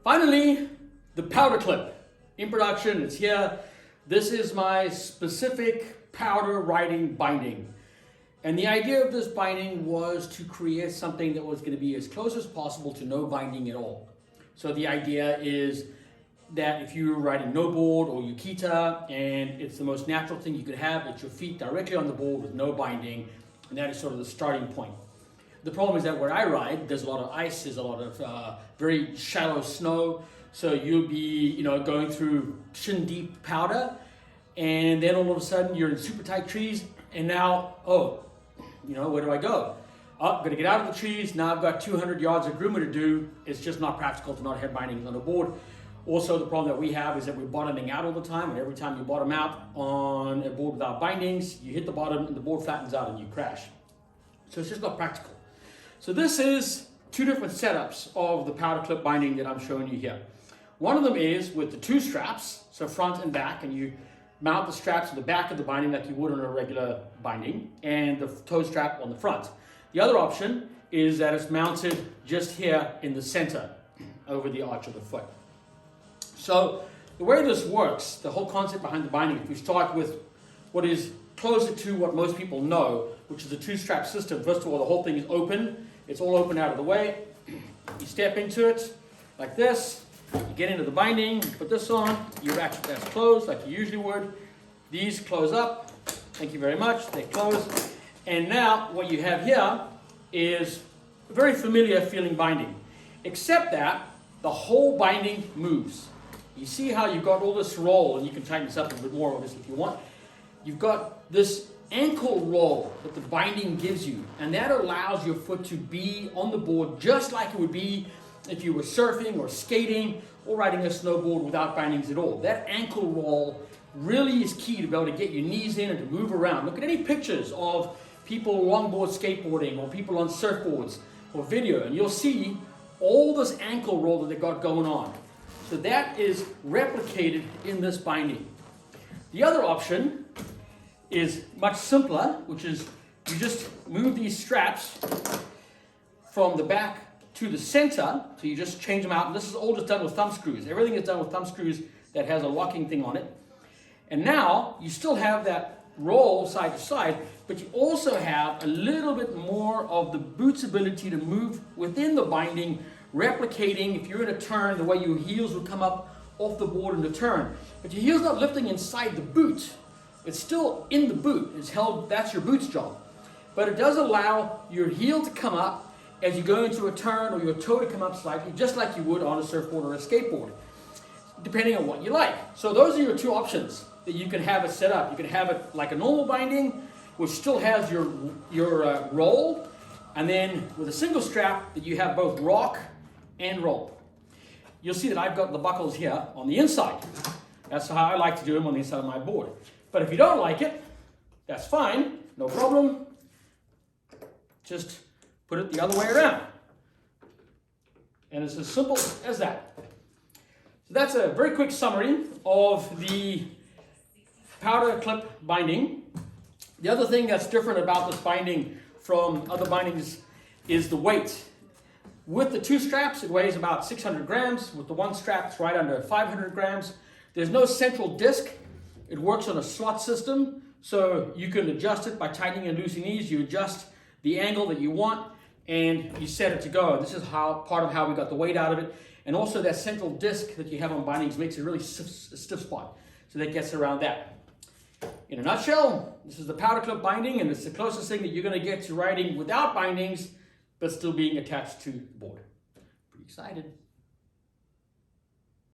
Finally, the powder clip. In production, it's here. This is my specific powder riding binding. And the idea of this binding was to create something that was going to be as close as possible to no binding at all. So the idea is that if you're riding no board or Yukita and it's the most natural thing you could have, it's your feet directly on the board with no binding, and that is sort of the starting point. The problem is that where I ride, there's a lot of ice, there's a lot of very shallow snow, so you'll be going through shin deep powder, and then all of a sudden you're in super tight trees, and now, where do I go? Oh, I'm gonna get out of the trees, now I've got 200 yards of groomer to do. It's just not practical to not have bindings on a board. Also, the problem that we have is that we're bottoming out all the time, and every time you bottom out on a board without bindings, you hit the bottom and the board flattens out and you crash. So it's just not practical. So this is two different setups of the powder clip binding that I'm showing you here. One of them is with the two straps, so front and back, and you mount the straps to the back of the binding like you would on a regular binding, and the toe strap on the front. The other option is that it's mounted just here in the center over the arch of the foot. So the way this works, the whole concept behind the binding, if we start with what is closer to what most people know, which is a two-strap system. First of all, the whole thing is open. It's all open out of the way. You step into it like this. You get into the binding, you put this on, you ratchet that's closed like you usually would. These close up. Thank you very much. They close. And now what you have here is a very familiar feeling binding, except that the whole binding moves. You see how you've got all this roll, and you can tighten this up a bit more obviously if you want. You've got this ankle roll that the binding gives you, and that allows your foot to be on the board just like it would be if you were surfing or skating or riding a snowboard without bindings at all. That ankle roll really is key to be able to get your knees in and to move around. Look at any pictures of people longboard skateboarding or people on surfboards or video, and you'll see all this ankle roll that they've got going on. So that is replicated in this binding. The other option is much simpler, which is you just move these straps from the back to the center, so you just change them out, and this is all just done with thumb screws. Everything is done with thumb screws that has a locking thing on it. And now you still have that roll side to side, but you also have a little bit more of the boot's ability to move within the binding, replicating if you're in a turn the way your heels would come up off the board in the turn. But your heel's not lifting inside the boot. It's still in the boot. It's held, that's your boot's job. But it does allow your heel to come up as you go into a turn, or your toe to come up slightly, just like you would on a surfboard or a skateboard, depending on what you like. So those are your two options that you can have it set up. You can have it like a normal binding, which still has your roll, and then with a single strap that you have both rock and roll. You'll see that I've got the buckles here on the inside. That's how I like to do them on the inside of my board. But if you don't like it, that's fine, no problem. Just put it the other way around. And it's as simple as that. So that's a very quick summary of the powder clip binding. The other thing that's different about this binding from other bindings is the weight. With the two straps, it weighs about 600 grams. With the one strap, it's right under 500 grams. There's no central disc. It works on a slot system, so you can adjust it by tightening and loosening these. You adjust the angle that you want, and you set it to go. This is part of how we got the weight out of it. And also that central disc that you have on bindings makes it a really stiff spot. So that gets around that. In a nutshell, this is the powder clip binding, and it's the closest thing that you're going to get to riding without bindings, but still being attached to the board. Pretty excited.